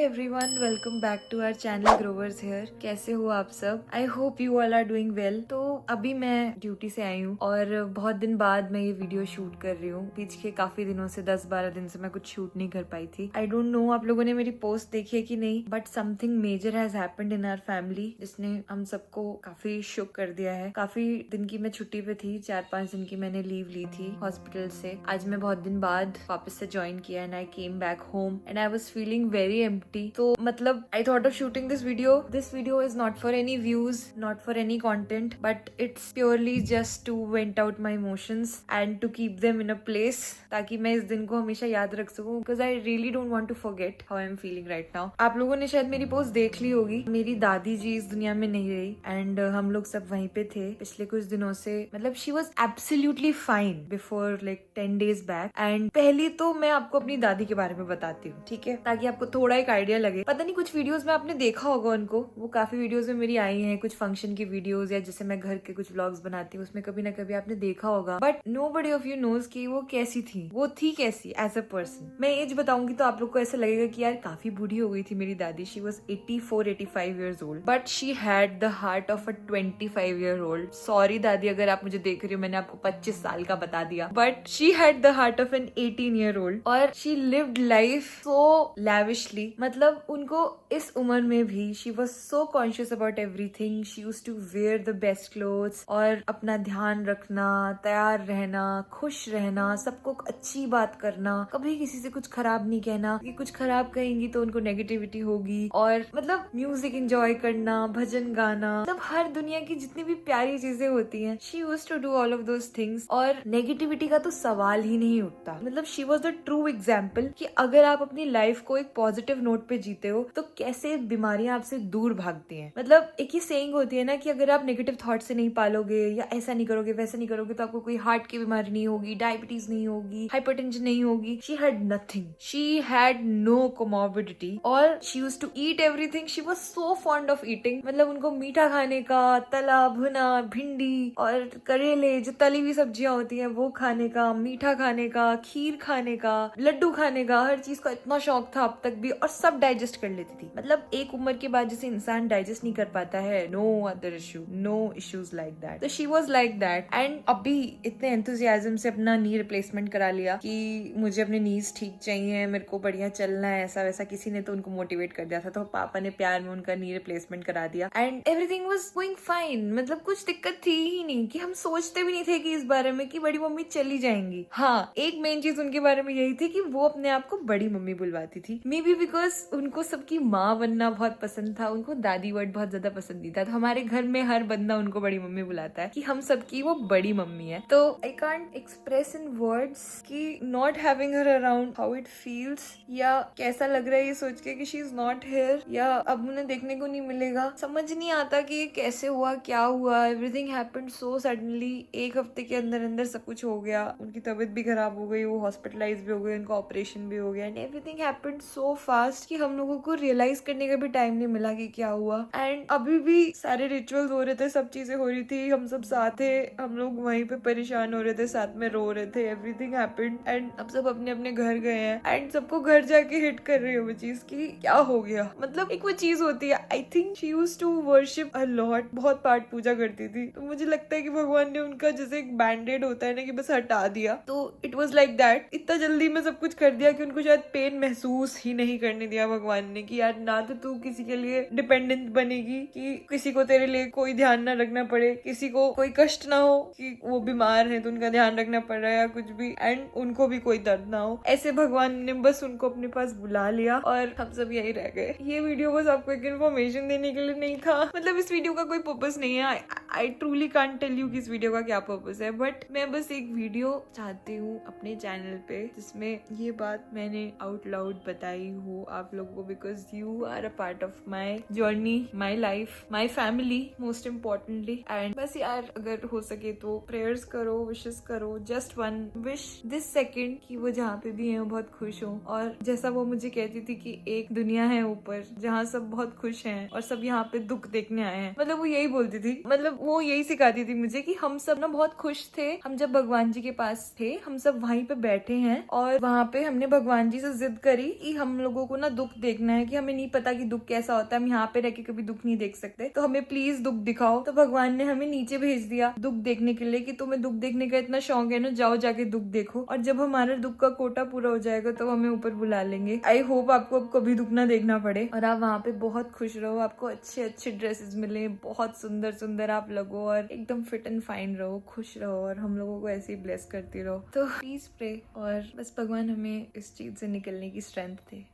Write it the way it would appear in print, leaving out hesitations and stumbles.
Everyone, welcome back to our channel Growers here. कैसे हो आप सब? I hope you all are doing well. तो अभी मैं ड्यूटी से आई हूँ और बहुत दिन बाद मैं ये वीडियो शूट कर रही हूँ। पीछे काफी दिनों से 10-12 दिन से मैं कुछ शूट नहीं कर पाई थी। आई डोंट नो आप लोगों ने मेरी पोस्ट देखी है कि नहीं, but something major has happened in our family जिसने हम सबको काफी शॉक कर दिया है। काफी दिन की मैं छुट्टी पे थी, 4-5 दिन की मैंने लीव ली थी हॉस्पिटल से। आज मैं बहुत दिन बाद वापस से ज्वाइन किया and I came back home and I was feeling very empty. तो मतलब I thought of shooting this video. This video is not for any views, not for any content, but it's purely just to vent out my emotions and to keep them in a place, ताकि मैं इस दिन को हमेशा याद रख सकूं, because I really don't want to forget how I am feeling right now. आप लोगों ने शायद मेरी पोस्ट देख ली होगी। मेरी दादी जी इस दुनिया में नहीं रही एंड हम लोग सब वहीं पे थे पिछले कुछ दिनों से। मतलब she was absolutely fine before like 10 days back. And पहली तो मैं आपको अपनी दादी के बारे में बताती हूँ, ठीक है, ताकि आपको थोड़ा एक आइडिया लगे। पता नहीं कुछ वीडियोस में आपने देखा होगा उनको, वो काफी वीडियोस में मेरी आई हैं, कुछ फंक्शन की वीडियोस या जैसे मैं घर के कुछ व्लॉग्स बनाती हूँ उसमें कभी ना कभी आपने देखा होगा। But nobody of you knows कि वो कैसी थी, वो थी कैसी एज अ पर्सन। मैं एज बताऊंगी तो आप लोग को ऐसा लगेगा कि यार काफी बूढ़ी हो गई थी मेरी दादी। She was 84-85 years old, but she had the heart of a 25 year old। Sorry दादी अगर आप मुझे देख रही हो, मैंने आपको 25 साल का बता दिया, but she had the heart of an 18 year old। और she lived life so lavishly. मतलब उनको इस उम्र में भी she was so conscious about everything. She used to wear the best clothes और अपना ध्यान रखना, तैयार रहना, खुश रहना, सबको अच्छी बात करना, कभी किसी से कुछ खराब नहीं कहना कि कुछ खराब कहेंगी तो उनको नेगेटिविटी होगी। और मतलब म्यूजिक एंजॉय करना, भजन गाना, मतलब हर दुनिया की जितनी भी प्यारी चीजें होती हैं, she used to do all of those things. और नेगेटिविटी का तो सवाल ही नहीं उठता। मतलब she was the true example कि अगर आप अपनी लाइफ को एक पॉजिटिव नोट पे जीते हो तो कैसे बीमारियां आपसे दूर भागती हैं। मतलब एक ही सेइंग होती है ना कि अगर आप नेगेटिव थॉट से नहीं पालोगे या ऐसा नहीं करोगे वैसा नहीं करोगे तो आपको कोई हार्ट की बीमारी नहीं होगी, डायबिटीज नहीं होगी, हाइपरटेंशन नहीं होगी। She had nothing, she had no comorbidity और she used to eat everything. She was so fond of eating. मतलब उनको मीठा खाने का, तला भुना, भिंडी और करेले, जो तली हुई सब्जियां होती हैं वो खाने का, मीठा खाने का, खीर खाने का, लड्डू खाने का, हर चीज का इतना शौक था अब तक भी, और सब डाइजेस्ट कर लेती थी। मतलब एक उम्र के बाद जैसे इंसान डाइजेस्ट नहीं कर पाता है, no other issue, no issues like that. तो she was like that. And अभी इतने एंथुजियाज्म से अपना नी रिप्लेसमेंट करा लिया कि मुझे अपने नीज ठीक चाहिए, मेरे को बढ़िया चलना है, ऐसा वैसा। किसी ने तो उनको मोटिवेट कर दिया था, तो पापा ने प्यार में उनका नी रिप्लेसमेंट करा दिया and everything was going fine. मतलब कुछ दिक्कत थी ही नहीं, कि हम सोचते भी नहीं थे कि इस बारे में कि बड़ी मम्मी चली जाएंगी। हाँ, एक मेन चीज उनके बारे में यही थी कि वो अपने आप को बड़ी मम्मी बुलवाती थी। मे बी बिकॉज उनको सबकी माँ बनना बहुत पसंद था, उनको दादी वर्ड बहुत ज्यादा पसंद नहीं था। तो हमारे घर में हर बंदा उनको बड़ी मम्मी बुलाता है कि हम सबकी वो बड़ी मम्मी है। तो I can't express in words कि not having her around how it feels, या कैसा लग रहा है ये सोच के कि शी इज नॉट हियर, या अब उन्हें देखने को नहीं मिलेगा। समझ नहीं आता कि ये कैसे हुआ, क्या हुआ। Everything happened so suddenly. एक हफ्ते के अंदर अंदर सब कुछ हो गया। उनकी तबीयत भी खराब हो गई, वो हॉस्पिटलाइज भी हो गए, उनका ऑपरेशन भी हो गया and everything happened so fast कि हम लोगों को रियलाइज करने का भी टाइम नहीं मिला कि क्या हुआ। एंड अभी भी सारे रिचुअल्स हो रहे थे, सब चीजें हो रही थी, हम सब साथ थे, हम लोग वहीं पे परेशान हो रहे थे, साथ में रो रहे थे। एवरीथिंग हैपेंड एंड अब सब अपने अपने घर गए हैं एंड सबको घर जाके हिट कर रही है वो चीज कि क्या हो गया। मतलब एक वो चीज होती है, I think she used to worship a lot, बहुत पाठ पूजा करती थी। तो मुझे लगता है कि भगवान ने उनका जैसे एक बैंडेड होता है ना कि बस हटा दिया, तो इट वाज लाइक दैट। इतना जल्दी में सब कुछ कर दिया कि उनको शायद पेन महसूस ही नहीं करने दिया भगवान ने, कि यार ना तो तू किसी के लिए डिपेंडेंट बनेगी, कि किसी को तेरे लिए कोई ध्यान ना रखना पड़े, किसी को कोई कष्ट ना हो कि वो बीमार है तो उनका ध्यान रखना पड़ रहा है या कुछ भी, एंड उनको भी कोई दर्द ना हो। ऐसे भगवान ने बस उनको अपने पास बुला लिया और हम सब यही रह गए। ये वीडियो बस आपको एक इन्फॉर्मेशन देने के लिए नहीं था। मतलब इस वीडियो का कोई पर्पस नहीं है। I truly can't tell you कि इस वीडियो का क्या पर्पस है, बट मैं बस एक वीडियो चाहती हूँ अपने चैनल पे जिसमें ये बात मैंने आउट लाउड बताई हो आप लोगों को, because you are a part of my journey, my life, my family most importantly. And बस यार अगर हो सके तो प्रेयर्स करो, विशेस करो, just one wish this second कि वो जहाँ पे भी है वो बहुत खुश हो। और जैसा वो मुझे कहती थी कि एक दुनिया है ऊपर जहाँ सब बहुत खुश हैं और सब यहाँ पे दुख देखने आए हैं, मतलब वो यही बोलती थी। मतलब वो यही सिखाती थी मुझे कि हम सब ना बहुत खुश थे हम जब भगवान जी के पास थे, हम सब वहीं पे बैठे हैं और वहां पे हमने भगवान जी से जिद करी कि हम लोगों को ना दुख देखना है, कि हमें नहीं पता कि दुख कैसा होता है, हम यहाँ पे रह के कभी दुख नहीं देख सकते, तो हमें प्लीज दुख दिखाओ। तो भगवान ने हमें नीचे भेज दिया दुख देखने के लिए कि तुम्हें दुख देखने का इतना शौक है ना, जाओ जाके दुख देखो, और जब हमारा दुख का कोटा पूरा हो जाएगा तो हमें ऊपर बुला लेंगे। आई होप आपको अब कभी दुख ना देखना पड़े और आप वहाँ पे बहुत खुश रहो, आपको अच्छे अच्छे ड्रेसेस मिले, बहुत सुंदर सुंदर आप लगो और एकदम फिट एंड फाइन रहो, खुश रहो और हम लोगों को ऐसे ही ब्लेस करती रहो। तो प्लीज प्रे और बस भगवान हमें इस चीज से निकलने की स्ट्रेंथ दे।